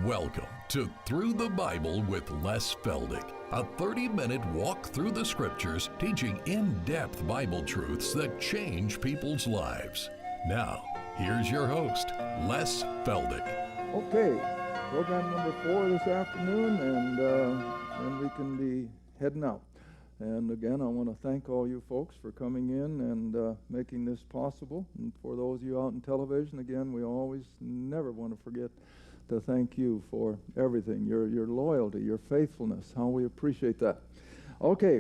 Welcome to Through the Bible with Les Feldick, a 30-minute walk through the Scriptures teaching in-depth Bible truths that change people's lives. Now, here's your host, Les Feldick. Okay, program number 4 this afternoon, and we can be heading out. And again, I want to thank all you folks for coming in and making this possible. And for those of you out in television, again, we always never want to forget to thank you for everything, your loyalty, your faithfulness, how we appreciate that. Okay,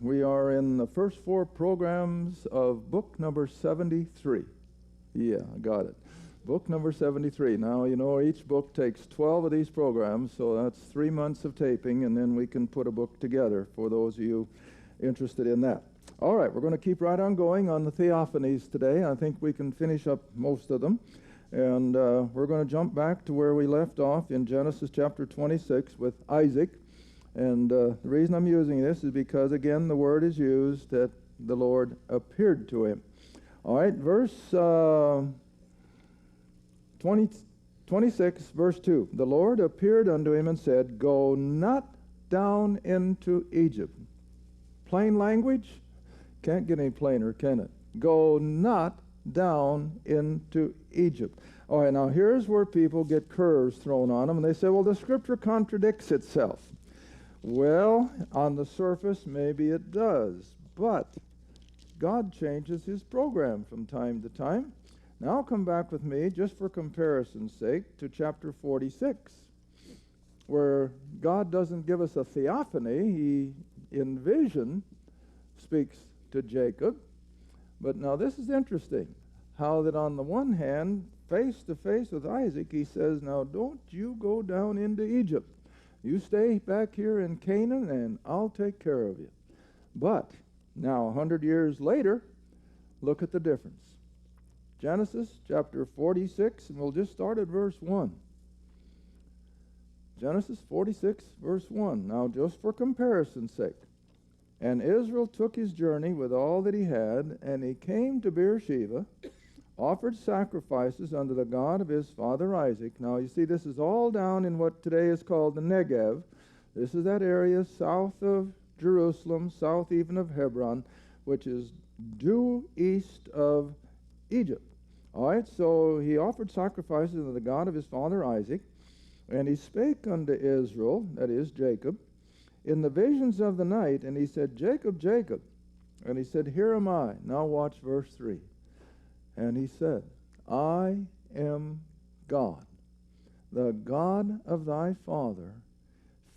we are in the first 4 programs of book number 73. Yeah, I got it. Book number 73. Now, you know, each book takes 12 of these programs, so that's 3 months of taping, and then we can put a book together for those of you interested in that. All right, we're going to keep right on going on the theophanies today. I think we can finish up most of them. And we're going to jump back to where we left off in Genesis chapter 26 with Isaac. And the reason I'm using this is because, again, the word is used that the Lord appeared to him. All right, verse 26, verse 2. The Lord appeared unto him and said, Go not down into Egypt. Plain language? Can't get any plainer, can it? Go not down into Egypt. All right, now here's where people get curves thrown on them, and they say, well, the Scripture contradicts itself. Well, on the surface, maybe it does, but God changes his program from time to time. Now come back with me, just for comparison's sake, to chapter 46, where God doesn't give us a theophany. He, in vision, speaks to Jacob. But now this is interesting, how that on the one hand, face to face with Isaac, he says, now don't you go down into Egypt. You stay back here in Canaan and I'll take care of you. But now 100 years later, look at the difference. Genesis chapter 46, and we'll just start at verse 1. Genesis 46, verse 1. Now just for comparison's sake. And Israel took his journey with all that he had, and he came to Beersheba, offered sacrifices unto the God of his father Isaac. Now you see, this is all down in what today is called the Negev. This is that area south of Jerusalem, south even of Hebron, which is due east of Egypt. All right, so he offered sacrifices unto the God of his father Isaac, and he spake unto Israel, that is Jacob, in the visions of the night, and he said, Jacob, Jacob. And he said, Here am I. Now watch verse 3. And he said, I am God, the God of thy father.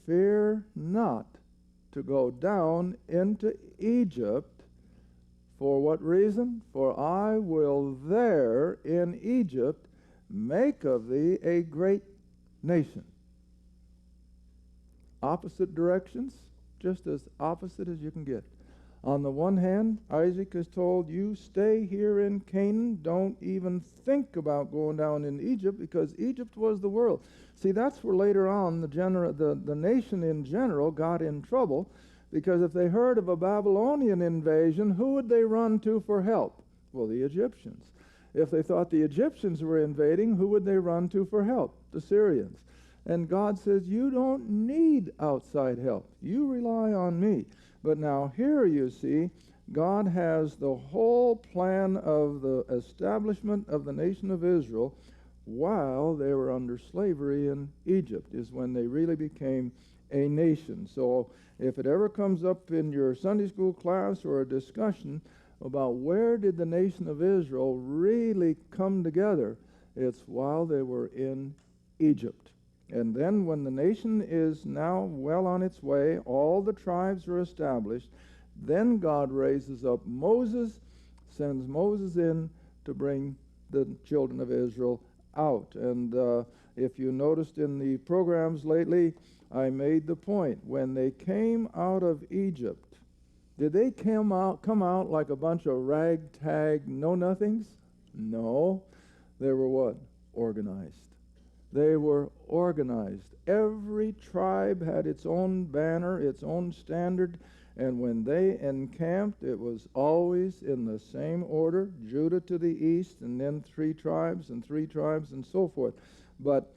Fear not to go down into Egypt. For what reason? For I will there in Egypt make of thee a great nation. Opposite directions, just as opposite as you can get. On the one hand, Isaac is told, you stay here in Canaan, don't even think about going down in Egypt, because Egypt was the world. See, that's where later on the nation in general got in trouble, because if they heard of a Babylonian invasion, who would they run to for help? Well, the Egyptians. If they thought the Egyptians were invading, who would they run to for help? The Syrians. And God says, you don't need outside help. You rely on me. But now here you see, God has the whole plan of the establishment of the nation of Israel while they were under slavery in Egypt, is when they really became a nation. So if it ever comes up in your Sunday school class or a discussion about where did the nation of Israel really come together, it's while they were in Egypt. And then when the nation is now well on its way, all the tribes are established, then God raises up Moses, sends Moses in to bring the children of Israel out. And if you noticed in the programs lately, I made the point, when they came out of Egypt, did they come out like a bunch of ragtag know-nothings? No. They were what? Organized. They were organized. Every tribe had its own banner, its own standard, and when they encamped, it was always in the same order, Judah to the east, and then 3 tribes and 3 tribes and so forth. But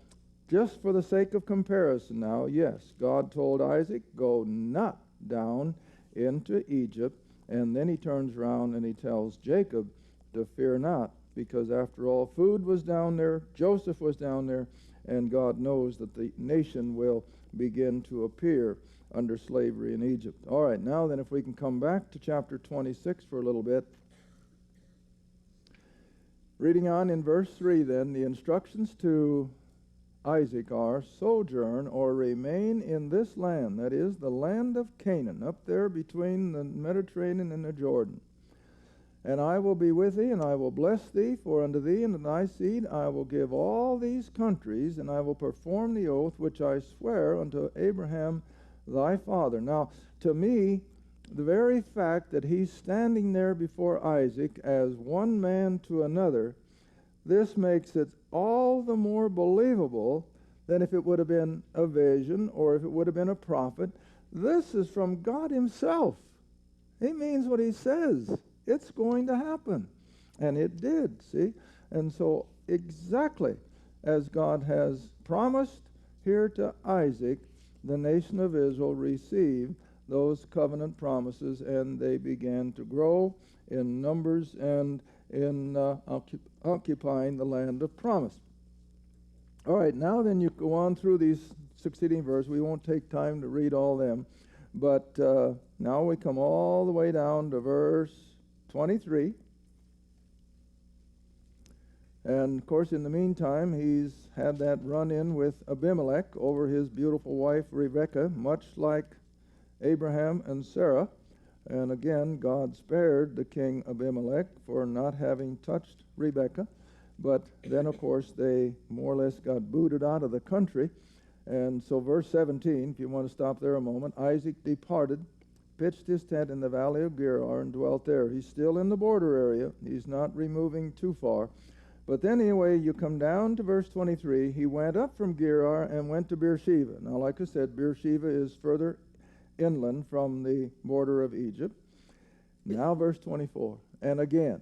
just for the sake of comparison now, yes, God told Isaac, go not down into Egypt. And then he turns around and he tells Jacob to fear not, because after all, food was down there, Joseph was down there, and God knows that the nation will begin to appear under slavery in Egypt. All right, now then, if we can come back to chapter 26 for a little bit. Reading on in verse 3 then, the instructions to Isaac are, sojourn or remain in this land, that is, the land of Canaan, up there between the Mediterranean and the Jordan. And I will be with thee, and I will bless thee, for unto thee and to thy seed I will give all these countries, and I will perform the oath which I swear unto Abraham thy father. Now, to me, the very fact that he's standing there before Isaac as one man to another, this makes it all the more believable than if it would have been a vision or if it would have been a prophet. This is from God himself. He means what he says. It's going to happen. And it did, see? And so exactly as God has promised here to Isaac, the nation of Israel received those covenant promises, and they began to grow in numbers and in occupying the land of promise. All right, now then you go on through these succeeding verses. We won't take time to read all them, but now we come all the way down to verse 23. And, of course, in the meantime, he's had that run-in with Abimelech over his beautiful wife Rebekah, much like Abraham and Sarah. And again, God spared the king Abimelech for not having touched Rebekah. But then, of course, they more or less got booted out of the country. And so verse 17, if you want to stop there a moment, Isaac departed, pitched his tent in the valley of Gerar, and dwelt there. He's still in the border area. He's not removing too far. But then anyway, you come down to verse 23. He went up from Gerar and went to Beersheba. Now, like I said, Beersheba is further inland from the border of Egypt. Now, verse 24. And again,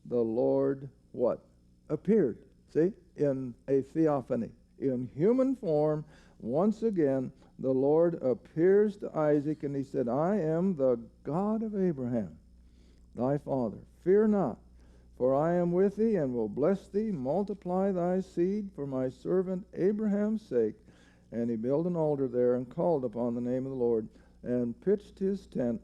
the Lord what? Appeared, see, in a theophany. In human form, once again, the Lord appears to Isaac, and he said, I am the God of Abraham, thy father. Fear not, for I am with thee, and will bless thee, multiply thy seed for my servant Abraham's sake. And he built an altar there, and called upon the name of the Lord, and pitched his tent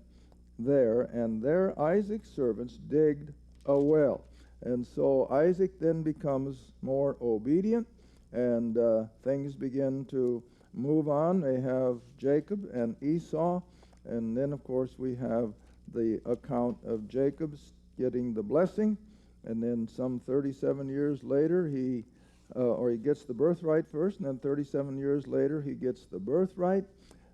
there, and there Isaac's servants digged a well. And so Isaac then becomes more obedient, and things begin to move on. They have Jacob and Esau, and then, of course, we have the account of Jacob's getting the blessing, and then some 37 years later, he gets the birthright first, and then 37 years later, he gets the birthright.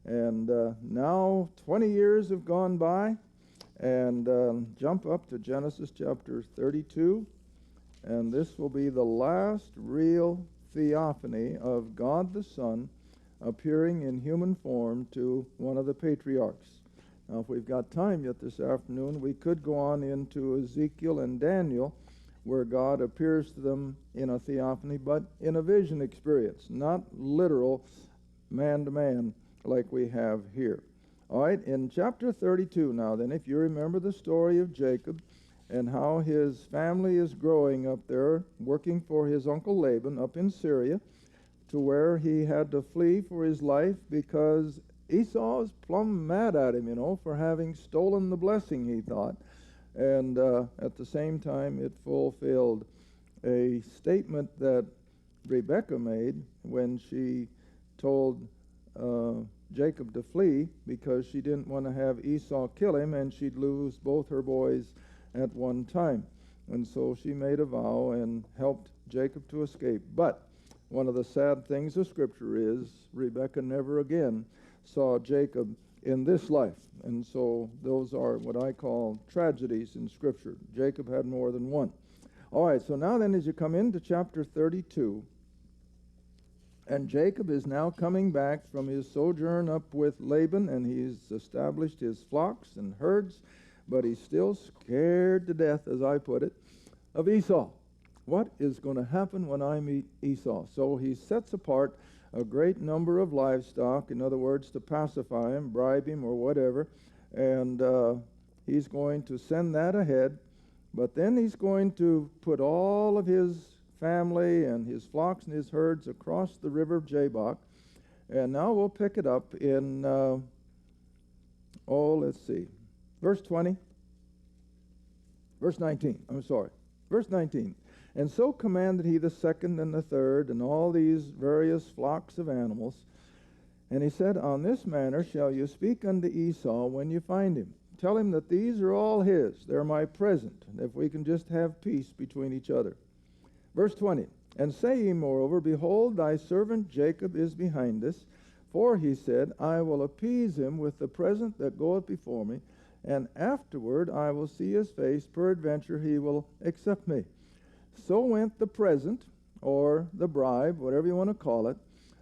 And now 20 years have gone by, and jump up to Genesis chapter 32, and this will be the last real theophany of God the Son appearing in human form to one of the patriarchs. Now, if we've got time yet this afternoon, we could go on into Ezekiel and Daniel, where God appears to them in a theophany, but in a vision experience, not literal man-to-man like we have here. All right, in chapter 32 now then, if you remember the story of Jacob and how his family is growing up there, working for his uncle Laban up in Syria, to where he had to flee for his life because Esau is plumb mad at him, for having stolen the blessing, he thought. And at the same time, it fulfilled a statement that Rebekah made when she told Jacob to flee because she didn't want to have Esau kill him, and she'd lose both her boys at one time. And so she made a vow and helped Jacob to escape. But one of the sad things of Scripture is Rebekah never again saw Jacob in this life. And so those are what I call tragedies in Scripture. Jacob had more than one. All right, so now then as you come into chapter 32, and Jacob is now coming back from his sojourn up with Laban, and he's established his flocks and herds, but he's still scared to death, as I put it, of Esau. what is going to happen when I meet Esau? So he sets apart a great number of livestock, in other words, to pacify him, bribe him, or whatever, and he's going to send that ahead, but then he's going to put all of his family and his flocks and his herds across the river of Jabbok. And now we'll pick it up in, let's see, verse 20. Verse 19, I'm sorry. Verse 19. And so commanded he the second and the third and all these various flocks of animals. And he said, on this manner shall you speak unto Esau when you find him. Tell him that these are all his. They're my present, if we can just have peace between each other. Verse 20. And say ye moreover, behold, thy servant Jacob is behind us. For he said, I will appease him with the present that goeth before me, and afterward I will see his face, peradventure he will accept me. So went the present, or the bribe, whatever you want to call it.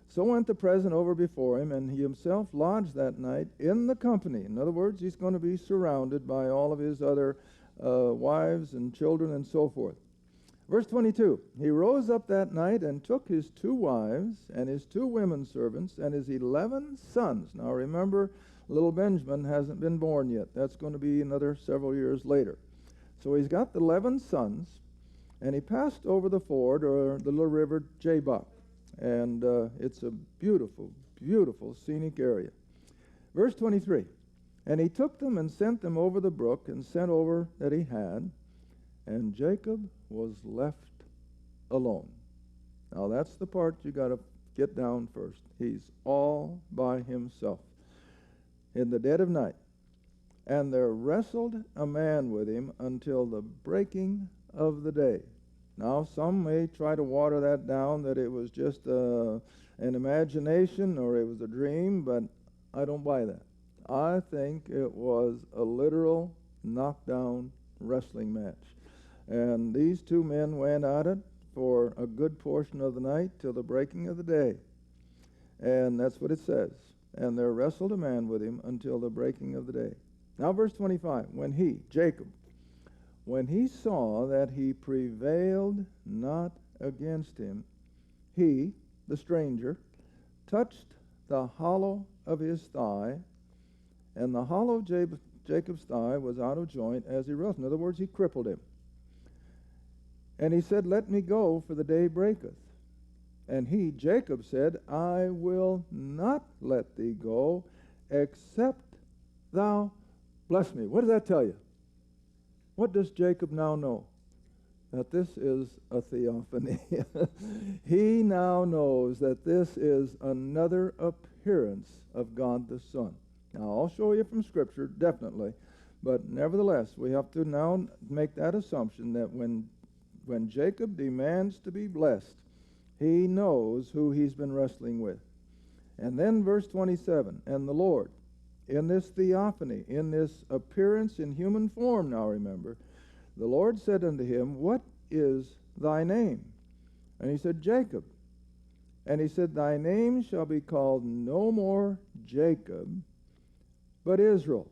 So went the present over before him, and he himself lodged that night in the company. In other words, he's going to be surrounded by all of his other wives and children and so forth. Verse 22, he rose up that night and took his 2 wives and his 2 women servants and his 11 sons. Now remember, little Benjamin hasn't been born yet. That's going to be another several years later. So he's got the 11 sons, and he passed over the ford, or the little river Jabbok. And it's a beautiful, beautiful scenic area. Verse 23, and he took them and sent them over the brook, and sent over that he had, and Jacob was left alone. Now that's the part you got to get down first. He's all by himself in the dead of night. And there wrestled a man with him until the breaking of the day. Now some may try to water that down, that it was just an imagination or it was a dream, but I don't buy that. I think it was a literal knockdown wrestling match. And these 2 men went at it for a good portion of the night till the breaking of the day. And that's what it says. And there wrestled a man with him until the breaking of the day. Now verse 25, when he, Jacob, when he saw that he prevailed not against him, he, the stranger, touched the hollow of his thigh, and the hollow of Jacob's thigh was out of joint as he wrestled. In other words, he crippled him. And he said, let me go, for the day breaketh. And he, Jacob, said, I will not let thee go, except thou bless me. What does that tell you? What does Jacob now know? That this is a theophany. He now knows that this is another appearance of God the Son. Now, I'll show you from Scripture, definitely. But nevertheless, we have to now make that assumption that when Jacob demands to be blessed, he knows who he's been wrestling with. And then verse 27, and the Lord, in this theophany, in this appearance in human form, now remember, the Lord said unto him, what is thy name? And he said, Jacob. And he said, thy name shall be called no more Jacob, but Israel.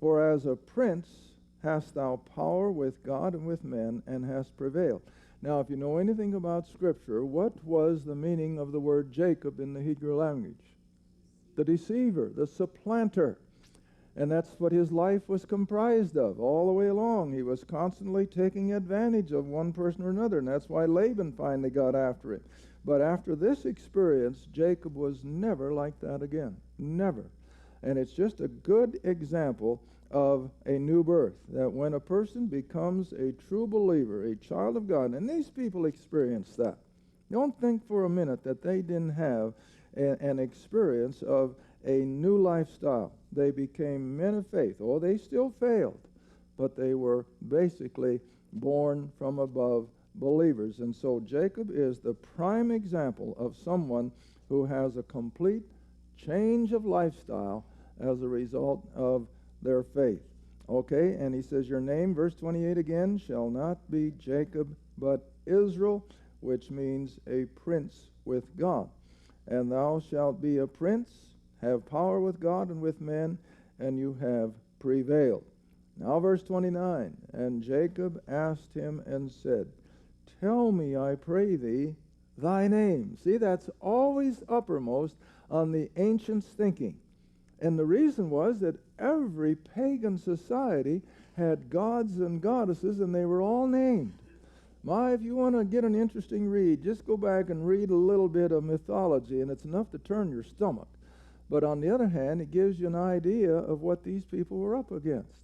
For as a prince hast thou power with God and with men, and hast prevailed. Now, if you know anything about Scripture, what was the meaning of the word Jacob in the Hebrew language? The deceiver, the supplanter. And that's what his life was comprised of all the way along. He was constantly taking advantage of one person or another, and that's why Laban finally got after him. But after this experience, Jacob was never like that again. Never. And it's just a good example of a new birth, that when a person becomes a true believer, a child of God, and these people experienced that. Don't think for a minute that they didn't have an experience of a new lifestyle. They became men of faith. Oh, they still failed, but they were basically born from above believers. And so Jacob is the prime example of someone who has a complete change of lifestyle as a result of their faith. Okay, and he says, your name, verse 28 again, shall not be Jacob, but Israel, which means a prince with God. And thou shalt be a prince, have power with God and with men, and you have prevailed. Now verse 29, and Jacob asked him and said, tell me, I pray thee, thy name. See, that's always uppermost on the ancients' thinking. And the reason was that every pagan society had gods and goddesses, and they were all named. If you want to get an interesting read, just go back and read a little bit of mythology, and it's enough to turn your stomach. But on the other hand, it gives you an idea of what these people were up against.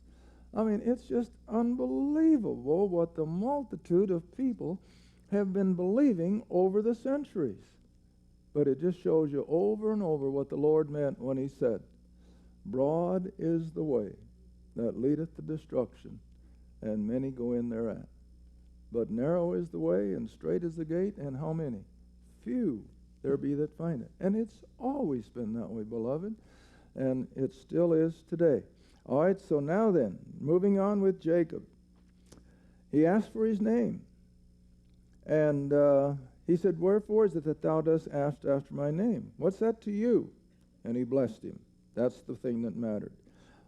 I mean, it's just unbelievable what the multitude of people have been believing over the centuries. But it just shows you over and over what the Lord meant when he said, broad is the way that leadeth to destruction, and many go in thereat. But narrow is the way, and strait is the gate, and how many? Few there be that find it. And it's always been that way, beloved, and it still is today. All right, so now then, moving on with Jacob. He asked for his name. And he said, wherefore is it that thou dost ask after my name? What's that to you? And he blessed him. That's the thing that mattered.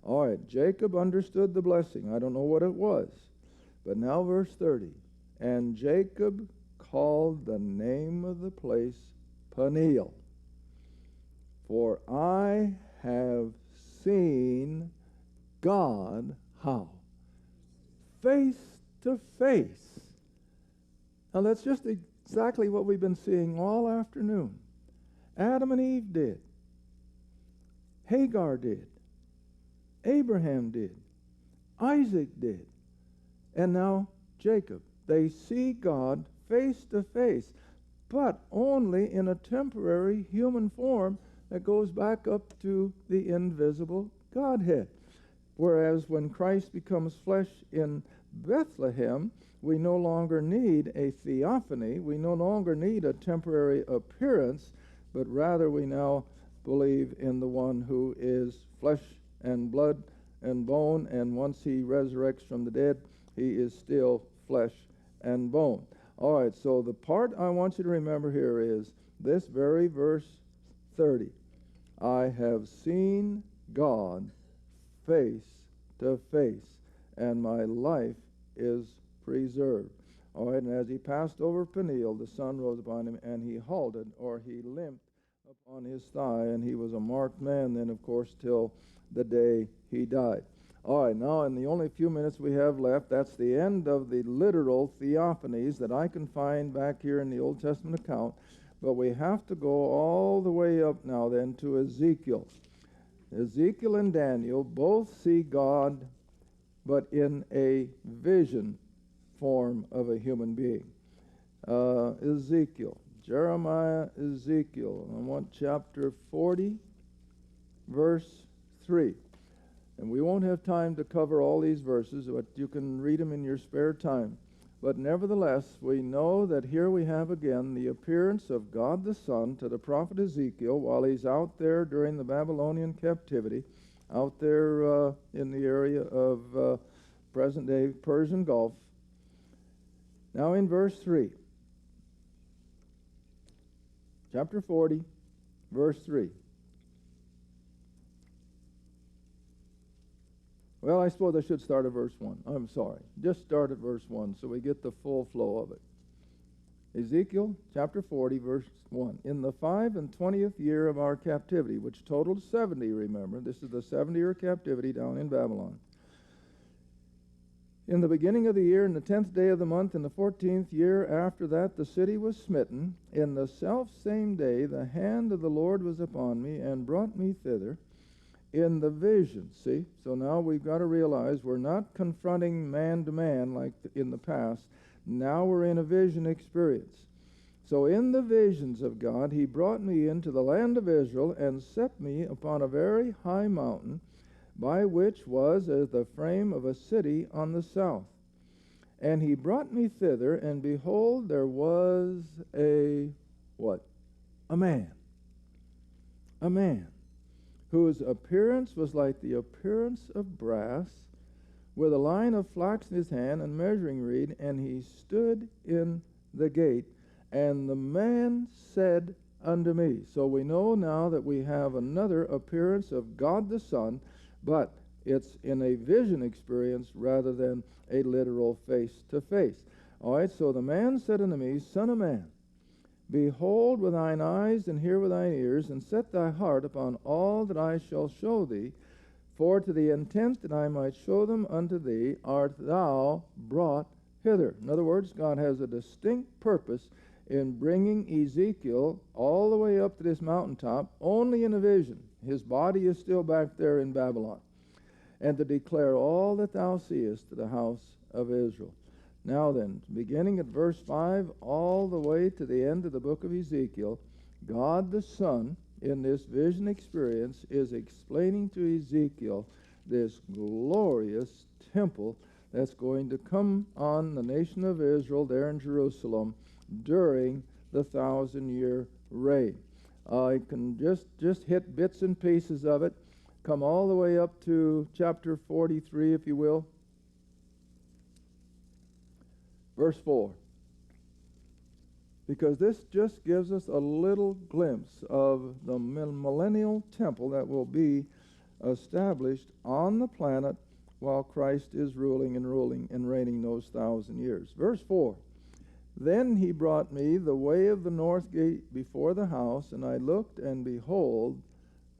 All right, Jacob understood the blessing. I don't know what it was. But now verse 30. And Jacob called the name of the place Peniel. For I have seen God, how? Face to face. Now that's just exactly what we've been seeing all afternoon. Adam and Eve did. Hagar did. Abraham did. Isaac did. And now Jacob. They see God face to face, but only in a temporary human form that goes back up to the invisible Godhead. Whereas when Christ becomes flesh in Bethlehem, we no longer need a theophany. We no longer need a temporary appearance, but rather we now believe in the one who is flesh and blood and bone, and once he resurrects from the dead, he is still flesh and bone. All right, so the part I want you to remember here is this very verse 30. I have seen God face to face, and my life is preserved. All right, and as he passed over Peniel, the sun rose upon him, and he halted, or he limped upon his thigh, and he was a marked man then, of course, till the day he died. All right, now in the only few minutes we have left, that's the end of the literal theophanies that I can find back here in the Old Testament account. But we have to go all the way up now then to Ezekiel. Ezekiel and Daniel both see God, but in a vision form of a human being. Ezekiel, Jeremiah, Ezekiel. I want chapter 40, verse 3. And we won't have time to cover all these verses, but you can read them in your spare time. But nevertheless, we know that here we have again the appearance of God the Son to the prophet Ezekiel while he's out there during the Babylonian captivity, out there in the area of present-day Persian Gulf. Now in verse 3, chapter 40, verse 3. Well, I suppose I should start at verse 1. I'm sorry. Just start at verse 1 so we get the full flow of it. Ezekiel chapter 40, verse 1. In the 25th year of our captivity, which totaled 70, remember, this is the 70-year captivity down in Babylon. In the beginning of the year, in the 10th day of the month, in the 14th year after that, the city was smitten. In the selfsame day, the hand of the Lord was upon me, and brought me thither in the vision. See? So now we've got to realize we're not confronting man to man like in the past. Now we're in a vision experience. So in the visions of God, he brought me into the land of Israel, and set me upon a very high mountain, by which was as the frame of a city on the south. And he brought me thither, and behold, there was a, what? A man. A man, whose appearance was like the appearance of brass, with a line of flax in his hand, and measuring reed, and he stood in the gate. And the man said unto me. So we know now that we have another appearance of God the Son, but it's in a vision experience rather than a literal face-to-face. All right, so the man said unto me, Son of man, behold with thine eyes and hear with thine ears, and set thy heart upon all that I shall show thee, for to the intent that I might show them unto thee art thou brought hither. In other words, God has a distinct purpose in bringing Ezekiel all the way up to this mountaintop, only in a vision. His body is still back there in Babylon. And to declare all that thou seest to the house of Israel. Now then, beginning at verse 5 all the way to the end of the book of Ezekiel, God the Son, in this vision experience, is explaining to Ezekiel this glorious temple that's going to come on the nation of Israel there in Jerusalem during the 1,000-year reign. I can just hit bits and pieces of it. Come all the way up to chapter 43, if you will. Verse 4. Because this just gives us a little glimpse of the Millennial Temple that will be established on the planet while Christ is ruling and reigning those 1,000 years. Verse 4. Then he brought me the way of the north gate before the house, and I looked, and behold,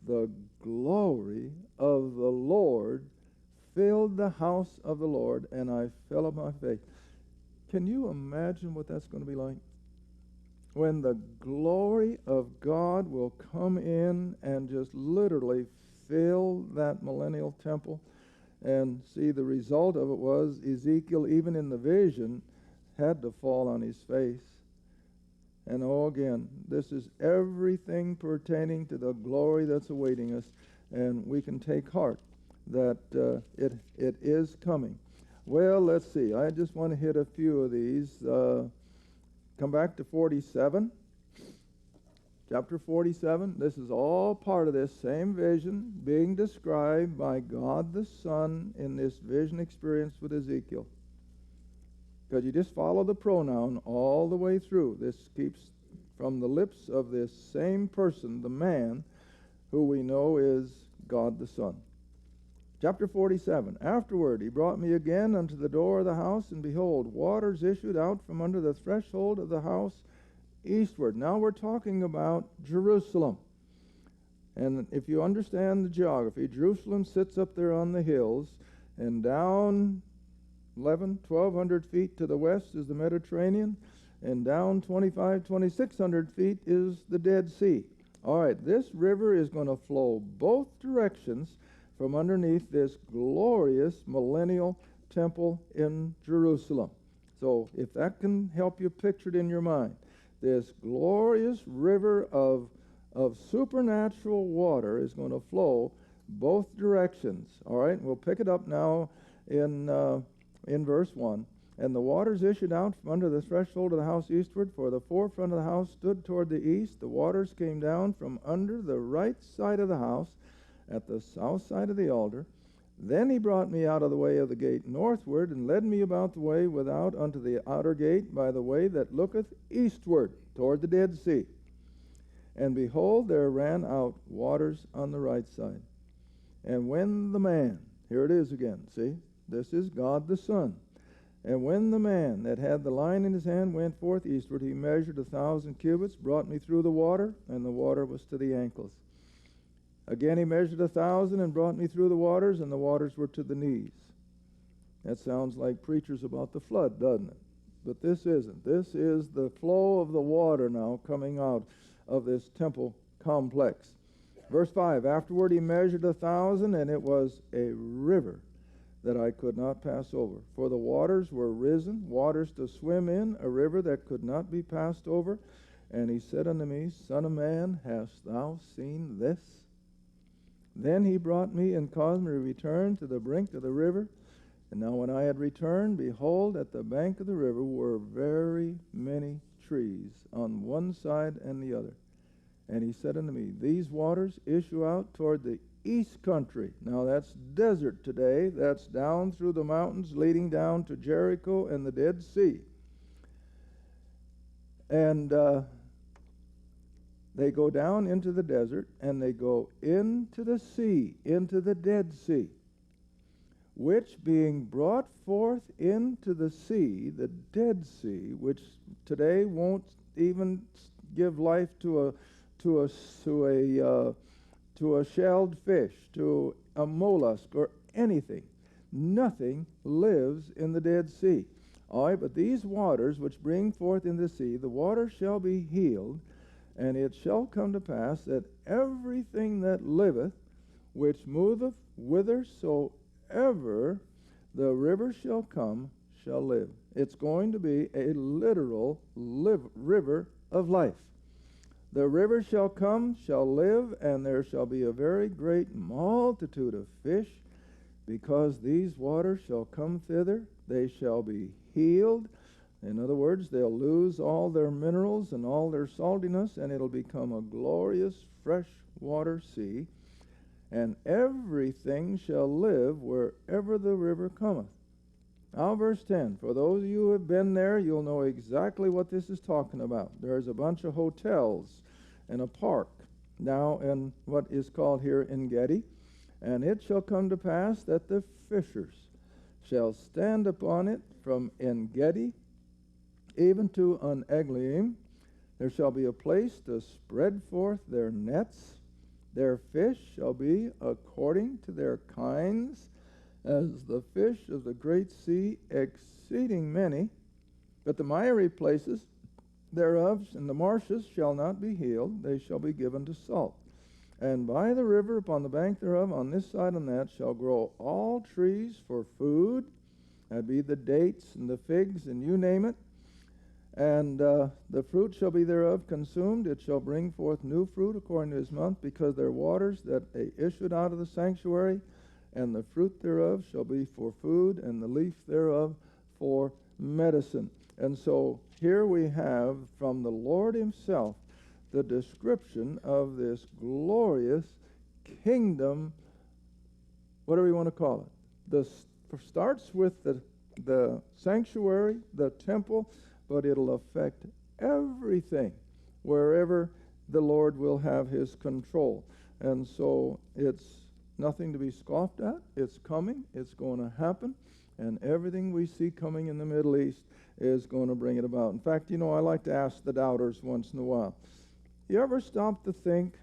the glory of the Lord filled the house of the Lord, and I fell on my face. Can you imagine what that's going to be like? When the glory of God will come in and just literally fill that millennial temple. And see, the result of it was Ezekiel, even in the vision, had to fall on his face. And oh, again, this is everything pertaining to the glory that's awaiting us, and we can take heart that it is coming. Well, let's see. I just want to hit a few of these. Come back to 47. Chapter 47. This is all part of this same vision being described by God the Son in this vision experience with Ezekiel. Because you just follow the pronoun all the way through. This keeps from the lips of this same person, the man, who we know is God the Son. Chapter 47. Afterward he brought me again unto the door of the house, and behold, waters issued out from under the threshold of the house eastward. Now we're talking about Jerusalem. And if you understand the geography, Jerusalem sits up there on the hills, and down 1,200 feet to the west is the Mediterranean, and down 2,600 feet is the Dead Sea. All right, this river is going to flow both directions from underneath this glorious millennial temple in Jerusalem. So if that can help you picture it in your mind, this glorious river of supernatural water is going to flow both directions. All right, we'll pick it up now in verse 1. And the waters issued out from under the threshold of the house eastward, for the forefront of the house stood toward the east. The waters came down from under the right side of the house, at the south side of the altar. Then he brought me out of the way of the gate northward, and led me about the way without unto the outer gate, by the way that looketh eastward toward the Dead Sea. And behold, there ran out waters on the right side. And when the man, here it is again, see, this is God the Son. And when the man that had the line in his hand went forth eastward, he measured 1,000 cubits, brought me through the water, and the water was to the ankles. Again he measured 1,000 and brought me through the waters, and the waters were to the knees. That sounds like preachers about the flood, doesn't it? But this isn't. This is the flow of the water now coming out of this temple complex. Verse 5, afterward he measured 1,000, and it was a river that I could not pass over. For the waters were risen, waters to swim in, a river that could not be passed over. And he said unto me, Son of man, hast thou seen this? Then he brought me and caused me to return to the brink of the river. And now when I had returned, behold, at the bank of the river were very many trees on one side and the other. And he said unto me, These waters issue out toward the east country. Now that's desert today. That's down through the mountains leading down to Jericho and the Dead Sea. And they go down into the desert, and they go into the sea, into the Dead Sea. which being brought forth into the sea, the Dead Sea, which today won't even give life to a shelled fish, to a mollusk, or anything. Nothing lives in the Dead Sea. All right, but these waters which bring forth in the sea, the water shall be healed, and it shall come to pass that everything that liveth, which moveth whithersoever the river shall come, shall live. It's going to be a literal river of life. The river shall come, shall live, and there shall be a very great multitude of fish, because these waters shall come thither. They shall be healed. In other words, they'll lose all their minerals and all their saltiness, and it'll become a glorious fresh water sea. And everything shall live wherever the river cometh. Now, verse 10, for those of you who have been there, you'll know exactly what this is talking about. There's a bunch of hotels and a park now in what is called here En-Gedi. And it shall come to pass that the fishers shall stand upon it from En-Gedi even to En-Eglaim. There shall be a place to spread forth their nets. Their fish shall be according to their kinds, as the fish of the great sea, exceeding many. But the miry places thereof and the marshes shall not be healed, they shall be given to salt. And by the river upon the bank thereof, on this side and that, shall grow all trees for food, that be the dates and the figs, and you name it. And the fruit shall be thereof consumed. It shall bring forth new fruit according to his month, because their waters that they issued out of the sanctuary, and the fruit thereof shall be for food, and the leaf thereof for medicine. And so here we have from the Lord himself the description of this glorious kingdom, whatever you want to call it. This starts with the sanctuary, the temple, but it'll affect everything wherever the Lord will have his control. And so it's nothing to be scoffed at. It's coming. It's going to happen. And everything we see coming in the Middle East is going to bring it about. In fact, I like to ask the doubters once in a while, you ever stop to think,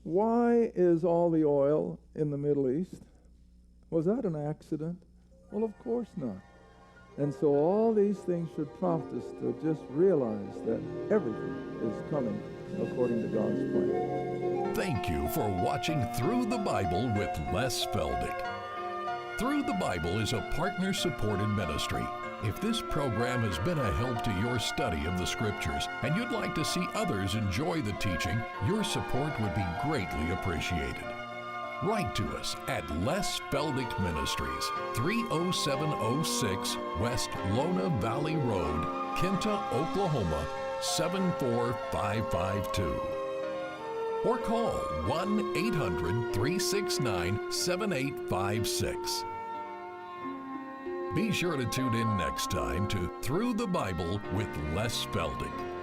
why is all the oil in the Middle East? Was that an accident? Well, of course not. And so all these things should prompt us to just realize that everything is coming according to God's plan. Thank you for watching Through the Bible with Les Feldick. Through the Bible is a partner-supported ministry. If this program has been a help to your study of the Scriptures and you'd like to see others enjoy the teaching, your support would be greatly appreciated. Write to us at Les Feldick Ministries, 30706 West Lona Valley Road, Kinta, Oklahoma, 74552. Or call 1-800-369-7856. Be sure to tune in next time to Through the Bible with Les Feldick.